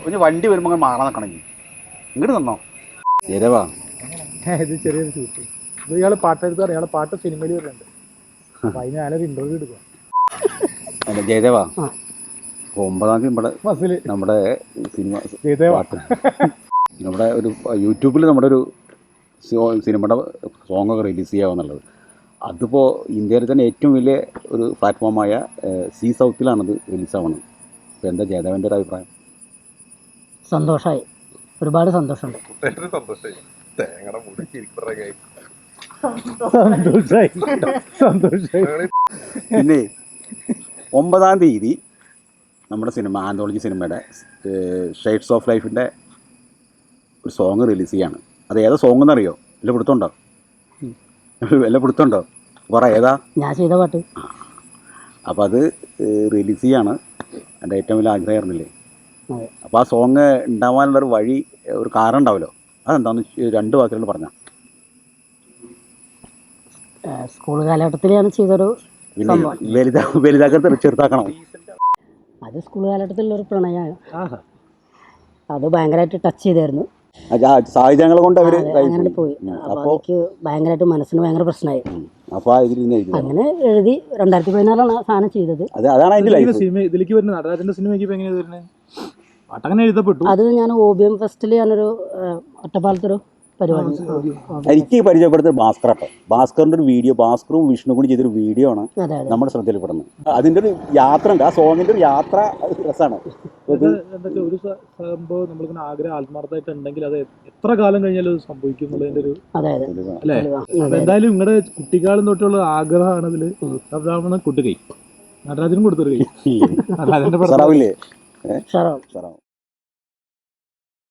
ഒരു വണ്ടി വരുമ്പോൾ മാറാൻ നിൽക്കണമെങ്കിൽ ഇങ്ങോട്ട് നിന്നോ ജയദേവാ. ഇത് ചെറിയൊരു ഷൂട്ട്. ഇത് ഇയാൾ പാട്ടെടുത്താറ്, ഇയാളെ പാട്ട് സിനിമയിൽ വരുന്നുണ്ട്. അപ്പം അതിന് ഞാനൊരു ഇന്റർവ്യൂ എടുക്കുക. അല്ല ജയദേവാ, 9-ാം തീയതി നമ്മുടെ സിനിമ പാട്ട് നമ്മുടെ ഒരു യൂട്യൂബിൽ നമ്മുടെ ഒരു സിനിമയുടെ സോങ്ങൊക്കെ റിലീസ് ചെയ്യാമെന്നുള്ളത്. അതിപ്പോൾ ഇന്ത്യയിൽ തന്നെ ഏറ്റവും വലിയ ഒരു പ്ലാറ്റ്ഫോമായ സി സൗത്തിലാണത് റിലീസാവുന്നത്. അപ്പോൾ എന്താ ജയദേവൻ്റെ ഒരു അഭിപ്രായം? സന്തോഷമായി, ഒരുപാട് സന്തോഷമുണ്ട്. പിന്നെ 9-ാം തീയതി നമ്മുടെ സിനിമ ആന്തോളജി സിനിമയുടെ ഷെയ്ഡ്സ് ഓഫ് ലൈഫിൻ്റെ ഒരു സോങ് റിലീസ് ചെയ്യാണ്. അത് ഏതാ സോങ് എന്നറിയോ? എല്ലാം പിടുത്തുണ്ടോ? പറ ഏതാ? ഞാൻ ചെയ്ത പാട്ട്. അപ്പോൾ അത് റിലീസ് ചെയ്യാണ്. എൻ്റെ ഏറ്റവും വലിയ ആഗ്രഹമായിരുന്നില്ലേ? അപ്പോൾ ആ സോങ് ഉണ്ടാവാനുള്ളൊരു വഴി, ഒരു കാരണം ഉണ്ടാവുമല്ലോ, അതെന്താന്ന് 2 വാക്കുകൾ പറഞ്ഞാൽ. സ്കൂൾ കാലഘട്ടത്തിൽ ഞാൻ ചെയ്തൊരു വലുതാക്കത്ത് ചെറുതാക്കണം. അത് സ്കൂൾ കാലഘട്ടത്തിലൊരു പ്രണയമാണ്. അത് ഭയങ്കരമായിട്ട് ടച്ച് ചെയ്തായിരുന്നു. സാഹചര്യങ്ങൾ കൊണ്ട് അവർ അങ്ങനെ പോയി. അപ്പോൾ എനിക്ക് ഭയങ്കരമായിട്ട് മനസ്സിന് ഭയങ്കര പ്രശ്നമായി. അപ്പോൾ അങ്ങനെ എഴുതി 2014 ആ സാധനം ചെയ്തത്. അതാണ് അതിൻ്റെ ലൈഫ്. ഇതിലേക്ക് വരുന്നത് നടരാജന്റെ സിനിമയ്ക്ക് ഇപ്പം എങ്ങനെയാണ് വരുന്നത്? പാട്ടങ്ങനെ എഴുതപ്പെട്ടു. അത് ഞാൻ OBM ഫെസ്റ്റിൽ ഞാനൊരു ഒറ്റപ്പാലത്തൊരു പരിപാടി എനിക്ക് പരിചയപ്പെടുത്തിയ ഭാസ്കറാട്ടോ. ഭാസ്കറിൻ്റെ ഒരു വീഡിയോ, ഭാസ്കറും വിഷ്ണു കൂടി ചെയ്തൊരു വീഡിയോ ആണ് നമ്മുടെ ശ്രദ്ധയിൽപ്പെടുന്നത്. അതിൻ്റെ ഒരു യാത്ര ഉണ്ട്, ആ സോങ്ങിൻ്റെ ഒരു യാത്ര രസമാണ്. എന്തൊക്കെ ഒരു സംഭവം നമ്മൾക്ക് ആഗ്രഹം ആത്മാർത്ഥമായിട്ട് ഉണ്ടെങ്കിൽ അത് എത്ര കാലം കഴിഞ്ഞാലും സംഭവിക്കും എന്നുള്ളതിന്റെ ഒരു അല്ലേ? എന്തായാലും നിങ്ങളുടെ കുട്ടിക്കാലം തൊട്ടുള്ള ആഗ്രഹമാണ് അതിൽ. അതാണ് കുട്ടുകൈ നടരാജനും കൊടുത്തൊരു കൈ. നടരാജന്റെ